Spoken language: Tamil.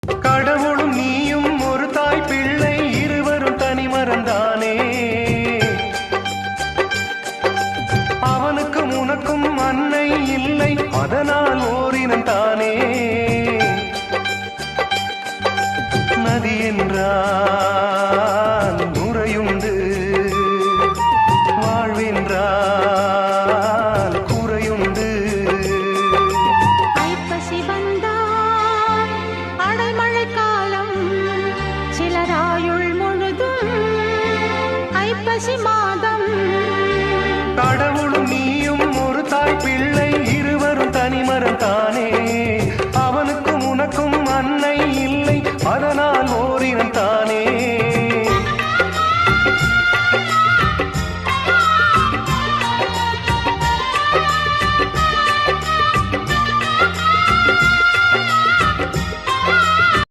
கடவுளும் நீயும் ஒரு தாய் பிள்ளை இருவரும் தனி மறந்தானே. அவனுக்கும் உனக்கும் அன்னை இல்லை, அதனால் ஓரினம் தானே. நதி என்றால் நுரையுண்டு, வாழ்வென்றால் குறையுண்டு. ஐப்பசி வந்தால் அடைமழை காலம், சிலராயுள் முழுதும் ஐப்பசி